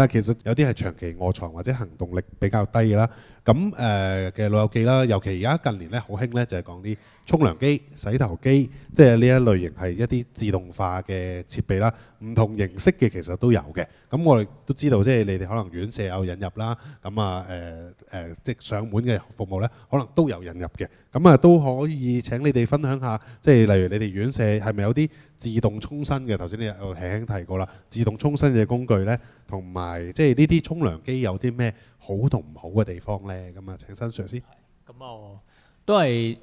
但係其實有啲係長期臥床或者行動力比較低嘅啦。咁嘅老友記啦，尤其而家近年咧好興咧就係講啲沖涼機、洗頭機，即係呢一類型係一啲自動化嘅設備啦。唔同形式嘅其實都有嘅。咁我哋都知道，即係你哋可能院舍有引入啦。咁即係上門嘅服務咧，可能都有引入嘅。咁都可以請你哋分享下，即係例如你哋院舍係咪有啲自動沖身嘅？頭先你有輕輕提過啦，自動沖身嘅工具咧，同埋即係呢啲沖涼機有啲咩好同唔好嘅地方咧？咁請新 Sir 先。咁我都係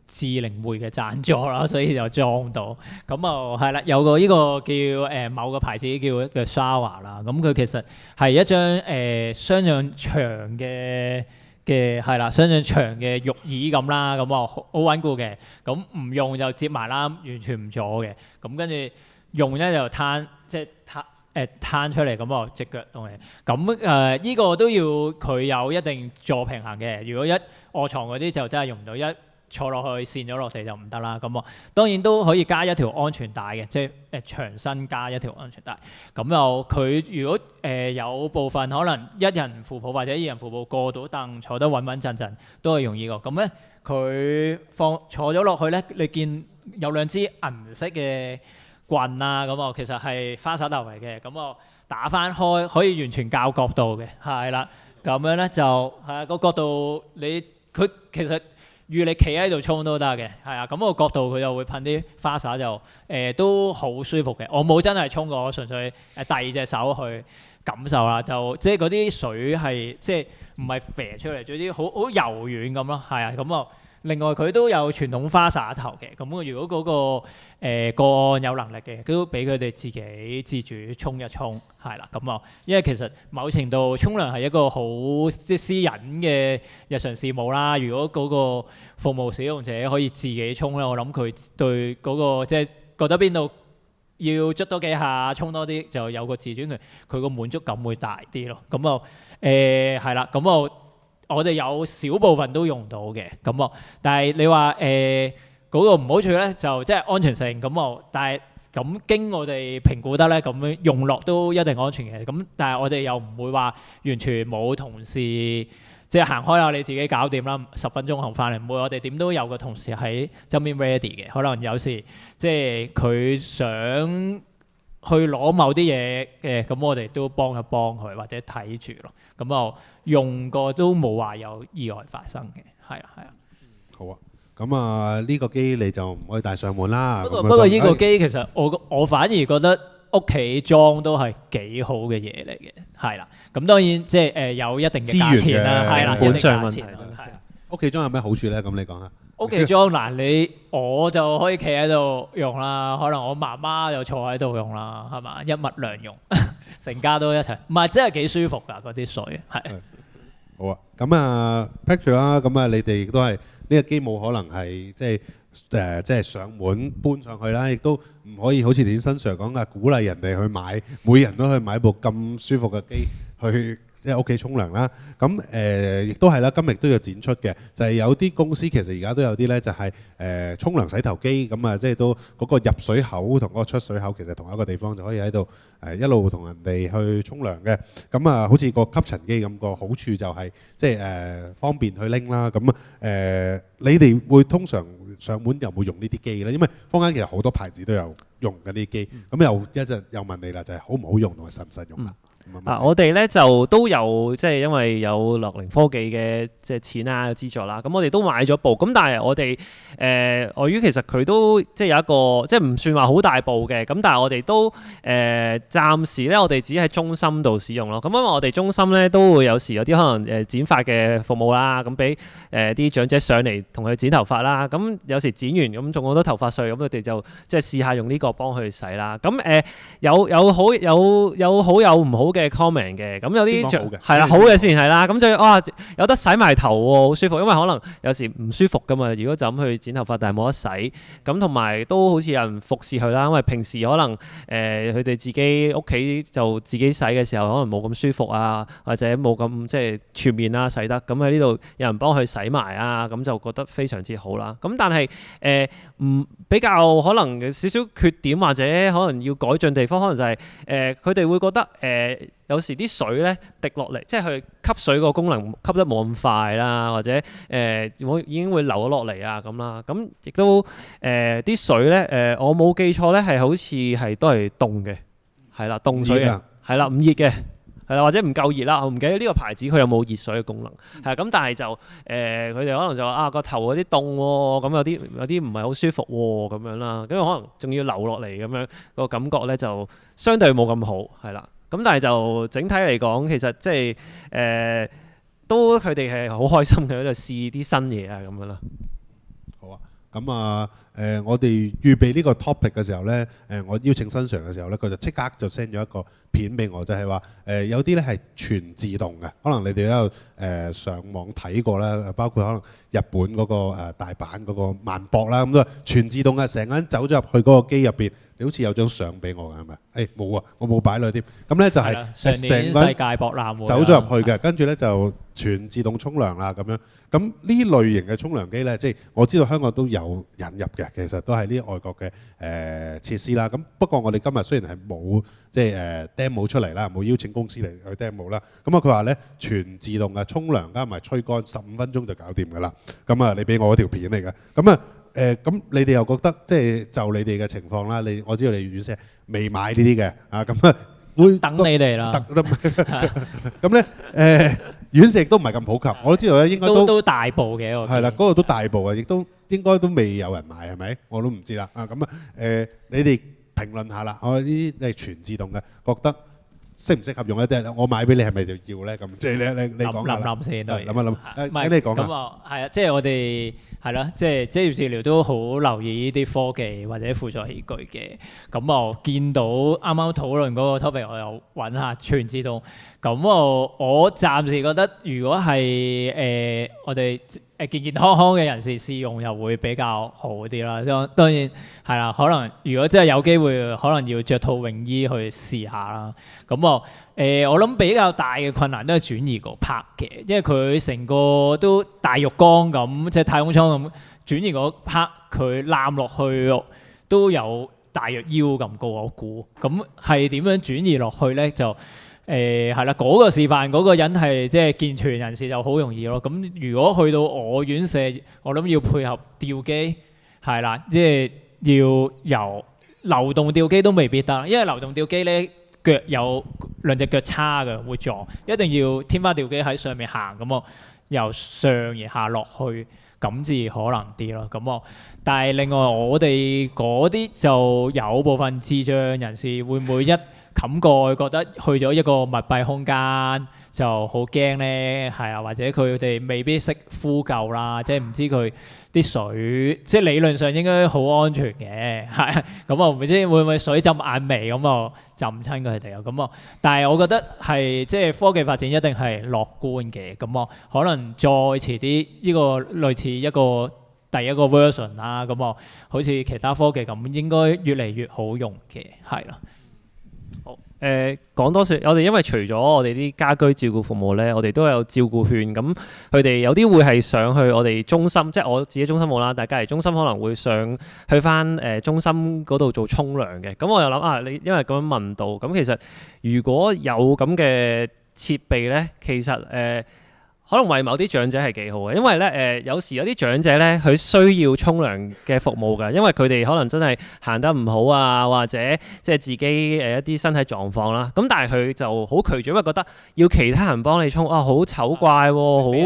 智靈會嘅贊助啦，所以就裝到。咁係啦，有個呢個叫某個牌子叫 The Shower 啦。咁佢其實係一張雙向長嘅係啦，雙向長嘅浴椅咁啦。咁好穩固嘅。咁唔用就接埋啦，完全唔阻嘅。咁跟住用咧就攤出嚟咁隻腳動嚟。咁呢個都要佢有一定助平衡嘅。如果一臥床嗰啲就真係用唔到，一坐落去跣咗落地就唔得啦。咁當然都可以加一條安全帶嘅，即係長身加一條安全帶。咁佢如果有部分可能一人扶抱或者二人扶抱過到凳，坐得穩穩陣陣都係容易個。咁咧佢坐咗落去咧，你見有兩支銀色嘅棍啊，咁其實係花灑頭嚟嘅。咁打翻開可以完全校角度嘅，係啦。咁樣咧就係個角度佢其實預你企喺度沖都得嘅，係啊。咁個角度佢就會噴啲花灑就都好舒服嘅。我冇真係沖過，我純粹遞隻手去感受啦。就即係嗰啲水係即係唔係啡出嚟，總之好柔軟咁咯，係啊。咁另外佢都有傳統花灑頭嘅。咁如果嗰個案有能力嘅，都俾佢哋自己自主沖一沖，係啦。咁因為其實某程度沖涼係一個好即係私隱嘅日常事務啦。如果嗰個服務使用者可以自己沖咧，我諗佢對嗰個即係覺得邊度要捽多幾下，沖多啲，就有個自尊佢個滿足感會大啲咯。咁係啦。咁我哋有少部分都用到嘅。咁但係你話嗰個唔好處咧，就即係安全性。但係咁經我哋評估得咧，咁樣用落都一定安全嘅。咁但係我哋又唔會話完全冇同事即係行開啦，你自己搞掂啦，10分鐘後翻嚟。唔會，我哋點都有個同事喺側邊 ready 嘅。可能有時即係佢想去攞某啲嘢嘅，咁我哋都幫一幫佢或者睇住咯。咁用過都冇話有意外發生嘅，係啊。好啊。咁呢個機你就唔可以帶上門啦。不過呢個機其實我反而覺得屋企裝都係幾好嘅嘢嚟嘅，係啦。咁當然即係有一定嘅價錢啦，係啦，本上問題。屋企裝有咩好處咧？咁你講下。屋企裝嗱，我就可以企喺度用啦，可能我媽媽就坐喺度用啦，係嘛，一物兩用，成家都一齊，唔係真係幾舒服㗎嗰啲水，係。好啊，咁Patrick 啦，咁你哋都係呢個機冇可能係即係上門搬上去啦，亦都唔可以好似田新 Sir 講嘅鼓勵人哋去買，每人都去買部咁舒服嘅機去。即係屋企沖涼啦，咁亦都係啦，今日都有展出嘅，就係有啲公司其實而家都有啲咧，就係沖涼洗頭機，咁即係都嗰個入水口同嗰個出水口其實同一個地方就可以喺度一路同人哋去沖涼嘅，咁好似個吸塵機咁，個好處就係即係方便去拎啦。咁你哋會通常上門有冇用呢啲機咧？因為坊間其實好多牌子都有用緊啲機，咁一陣又問你啦，就係好唔好用同埋實唔實用啦？我哋咧就都有即係因為有樂齡科技嘅即係錢啊資助啦，咁我哋都買咗部，咁但係我哋礙於其實佢都即係有一個即係唔算話好大部嘅，咁但係我哋都暫時咧我哋只喺中心度使用咯。咁因為我哋中心咧都會有時有啲可能剪髮嘅服務啦，咁俾啲長者上嚟同佢剪頭髮啦，咁有時剪完咁仲好多頭髮碎，咁佢哋就即係試下用呢個幫佢洗啦。咁有好有唔好嘅 comment 嘅，咁有啲係啦好嘅先係啦，咁就有得洗埋頭喎，好舒服，因為可能有時唔舒服噶嘛，如果就咁去剪頭髮，但係冇得洗，咁同埋都好似有人服侍佢啦，因為平時可能佢哋自己屋企就自己洗嘅時候，可能冇咁舒服啊，或者冇咁即係全面啦洗得，咁喺呢度有人幫佢洗埋啊，咁就覺得非常之好啦。咁但係比較可能少少缺點或者可能要改進地方，可能就係佢哋會覺得有時啲水咧滴落嚟，即係佢吸水個功能吸得冇咁快啦，或者已經會流咗落嚟啊咁啦。咁亦都啲水咧我冇記錯咧係好似係都係凍嘅，係啦，凍水嘅，係啦，唔熱嘅。係啦，或者唔夠熱啦，我唔記得呢個牌子佢有冇熱水嘅功能。係咁，但係就佢哋可能就話啊個頭有啲凍喎，咁有啲唔係好舒服喎咁樣啦，跟住可能仲要流落嚟咁樣，個感覺咧就相對冇咁好，係啦。咁但係就整體嚟講，其實即係都佢哋係好開心嘅喺度試啲新嘢啊咁樣啦。好啊，咁啊我哋預備呢個 topic 嘅時候咧，我邀請新 Sir 嘅時候咧，佢就即刻就 send 咗一個片俾我，就係話有啲咧係全自動嘅，可能你哋都有上網睇過啦，包括可能日本嗰個大阪嗰個萬博啦，咁都係全自動嘅，成個人走咗入去嗰個機入邊。你好似有張相俾我嘅係咪？誒冇啊，我冇擺落去添。咁咧就係上年世界博覽會走咗入去嘅，跟住咧就全自動沖涼啦咁樣。咁呢類型嘅沖涼機咧，即係我知道香港都有引入嘅，其實都係呢外國嘅設施啦。咁不過我哋今日雖然係冇即係demo 出嚟啦，冇邀請公司嚟去 demo 啦。咁啊佢話咧全自動嘅沖涼加埋吹乾15分鐘就搞掂㗎啦。咁啊你俾我嗰條片嚟嘅。咁啊咁你哋又覺得即係就你哋嘅情況啦，我知道你院舍未買呢啲嘅啊，咁啊會等你哋啦。咁咧院舍亦都唔係咁普及，我都知道咧應該都大部嘅，係啦，嗰個都大部嘅，亦都應該都未有人買係咪？我都唔知啦啊，咁啊你哋評論下啦，我呢啲係全自動嘅，覺得適唔適合用一啲？我買俾你係咪就要咧？咁即係你講下啦。諗先都係。諗一諗，請你講咁啊，係啊，即係我哋係啦，即係職業治療都好留意呢啲科技或者輔助器具嘅。咁我見到啱啱討論嗰個 topic，我又揾下全自動。咁我暫時覺得，如果係我哋健健康康嘅人士試用，又會比較好啲啦。當然係啦，可能如果真係有機會，可能要着套泳衣去試下啦。咁我諗比較大嘅困難都係轉移個拍嘅，因為佢成個都大浴缸咁，即係太空艙咁轉移個拍，佢攬落去都有大約腰咁高我估。咁係點樣轉移落去咧？就係啦，嗰個示範嗰個人係即係健全人士就好容易咯。咁如果去到我院舍，我諗要配合吊機，係啦，即係要由流動吊機都未必得，因為流動吊機咧腳有兩隻腳叉嘅會撞，一定要天花吊機喺上面行咁我由上而下落去，咁至可能啲咯。咁但係另外我哋嗰啲就有部分智障人士會唔會一冚蓋覺得去咗一個密閉空間就好驚呢？係啊，或者佢哋未必識呼救啦，即係唔知佢啲水，即係理論上應該好安全嘅，係咁我唔知會唔會水浸眼眉咁浸親佢哋啊咁但係我覺得係即係科技發展一定係樂觀嘅，咁可能再遲啲呢個類似一個第一個 version 啦，咁好似其他科技咁應該越嚟越好用嘅，係啦。講多少，我哋因為除咗我哋啲家居照顧服務咧，我哋都有照顧券，咁佢哋有啲會係上去我哋中心，即係我自己中心冇啦，但係隔離中心可能會上去翻中心嗰度做沖涼嘅。咁我又諗啊，你因為咁樣問到，咁其實如果有咁嘅設備咧，其實可能為某啲長者係幾好嘅，因為咧有時有啲長者咧佢需要沖涼嘅服務㗎，因為佢哋可能真係行得唔好啊，或者即係自己一啲身體狀況啦。咁但係佢就好拒絕，因為覺得要其他人幫你沖啊，好醜怪喎，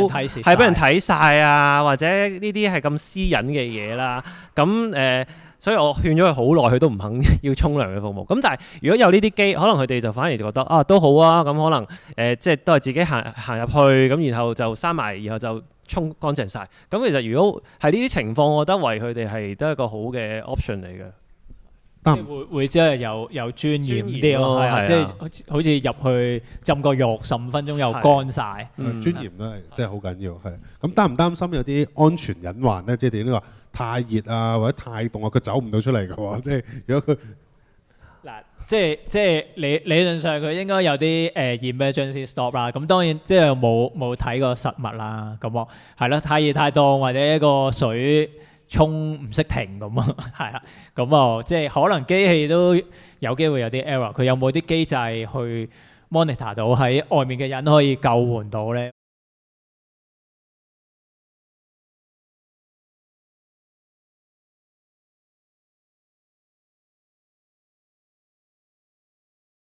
好係俾人睇晒啊，或者呢啲係咁私隱嘅嘢啦。咁所以我勸咗佢好耐，佢都唔肯要沖涼嘅服務。咁但係如果有呢啲機，可能佢哋就反而就覺得啊都好啊，咁可能即係都係自己行入去，咁然後就閂埋，然後就沖乾淨晒。咁其實如果係呢啲情況，我覺得為佢哋係都係一個好嘅 option 嚟嘅。即係會即係有尊嚴啲咯，係啊，即係好似入去浸個浴15分鐘又乾晒。尊嚴都係真係好緊要，係。咁擔唔擔心有啲安全隱患咧？即係點呢話太熱啊，或者太凍啊，佢走唔到出嚟嘅喎。即係如果佢嗱，即係理論上佢應該有啲emergency stop 啦。咁當然即係冇睇過實物啦。咁係咯，太熱太凍或者一個水沖唔識停咁啊，係啊，咁即係可能機器都有機會有啲 error，佢有冇啲機制去 monitor 到喺外面嘅人可以救援到咧？